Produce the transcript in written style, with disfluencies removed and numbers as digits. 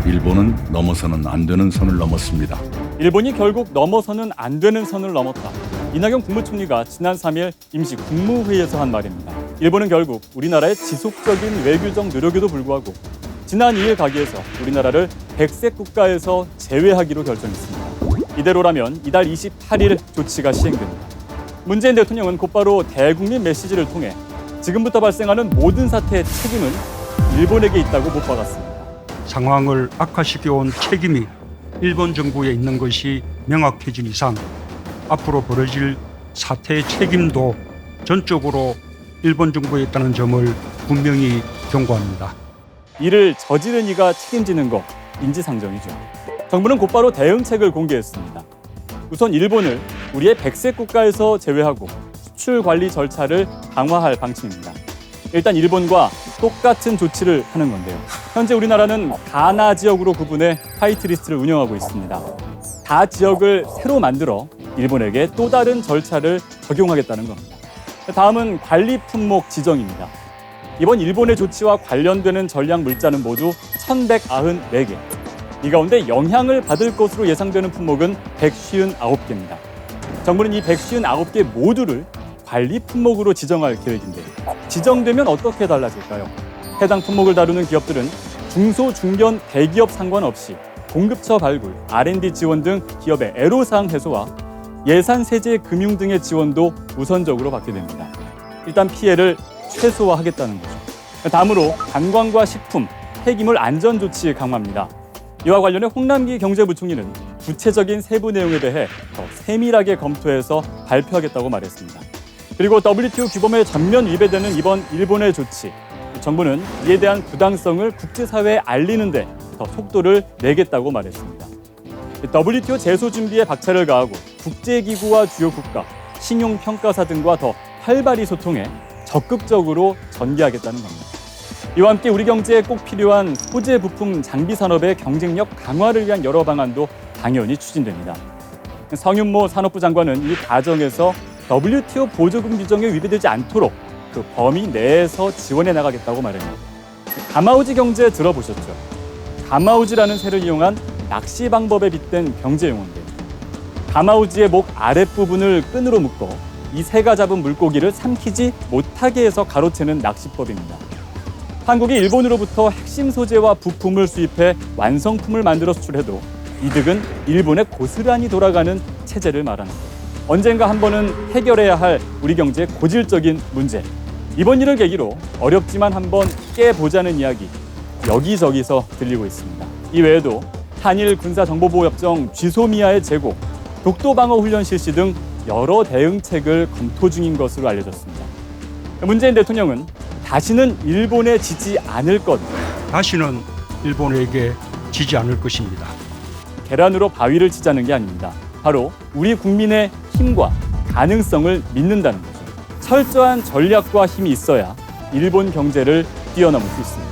일본은 넘어서는 안 되는 선을 넘었습니다. 일본이 결국 넘어서는 안 되는 선을 넘었다. 이낙연 국무총리가 지난 3일 임시 국무회의에서 한 말입니다. 일본은 결국 우리나라의 지속적인 외교적 노력에도 불구하고 지난 2일 가기에서 우리나라를 백색 국가에서 제외하기로 결정했습니다. 이대로라면 이달 28일 조치가 시행됩니다. 문재인 대통령은 곧바로 대국민 메시지를 통해 지금부터 발생하는 모든 사태의 책임은 일본에게 있다고 못 박았습니다. 상황을 악화시켜온 책임이 일본 정부에 있는 것이 명확해진 이상 앞으로 벌어질 사태의 책임도 전적으로 일본 정부에 있다는 점을 분명히 경고합니다. 이를 저지른 이가 책임지는 것 인지상정이죠. 정부는 곧바로 대응책을 공개했습니다. 우선 일본을 우리의 백색 국가에서 제외하고 수출 관리 절차를 강화할 방침입니다. 일단 일본과 똑같은 조치를 하는 건데요. 현재 우리나라는 가나 지역으로 구분해 화이트리스트를 운영하고 있습니다. 다 지역을 새로 만들어 일본에게 또 다른 절차를 적용하겠다는 겁니다. 다음은 관리 품목 지정입니다. 이번 일본의 조치와 관련되는 전략 물자는 모두 1,194개. 이 가운데 영향을 받을 것으로 예상되는 품목은 159개입니다. 정부는 이 159개 모두를 관리 품목으로 지정할 계획인데 지정되면 어떻게 달라질까요? 해당 품목을 다루는 기업들은 중소, 중견, 대기업 상관없이 공급처 발굴, R&D 지원 등 기업의 애로사항 해소와 예산, 세제, 금융 등의 지원도 우선적으로 받게 됩니다. 일단 피해를 최소화하겠다는 거죠. 다음으로 관광과 식품, 폐기물 안전 조치 강화입니다. 이와 관련해 홍남기 경제부총리는 구체적인 세부 내용에 대해 더 세밀하게 검토해서 발표하겠다고 말했습니다. 그리고 WTO 규범에 전면 위배되는 이번 일본의 조치, 정부는 이에 대한 부당성을 국제사회에 알리는 데 더 속도를 내겠다고 말했습니다. WTO 제소 준비에 박차를 가하고 국제기구와 주요 국가, 신용평가사 등과 더 활발히 소통해 적극적으로 전개하겠다는 겁니다. 이와 함께 우리 경제에 꼭 필요한 소재, 부품, 장비 산업의 경쟁력 강화를 위한 여러 방안도 당연히 추진됩니다. 성윤모 산업부 장관은 이 과정에서 WTO 보조금 규정에 위배되지 않도록 그 범위 내에서 지원해 나가겠다고 말합니다. 가마우지 경제 들어보셨죠? 가마우지라는 새를 이용한 낚시 방법에 빗댄 경제 용어인데요. 가마우지의 목 아랫부분을 끈으로 묶어 이 새가 잡은 물고기를 삼키지 못하게 해서 가로채는 낚시법입니다. 한국이 일본으로부터 핵심 소재와 부품을 수입해 완성품을 만들어 수출해도 이득은 일본에 고스란히 돌아가는 체제를 말하는 것. 언젠가 한 번은 해결해야 할 우리 경제의 고질적인 문제. 이번 일을 계기로 어렵지만 한번 깨보자는 이야기 여기저기서 들리고 있습니다. 이 외에도 한일 군사정보보호협정 쥐소미아의 재고, 독도방어훈련 실시 등 여러 대응책을 검토 중인 것으로 알려졌습니다. 문재인 대통령은 다시는 일본에 지지 않을 것. 다시는 일본에게 지지 않을 것입니다. 계란으로 바위를 치자는 게 아닙니다. 바로 우리 국민의 힘과 가능성을 믿는다는 거죠. 철저한 전략과 힘이 있어야 일본 경제를 뛰어넘을 수 있습니다.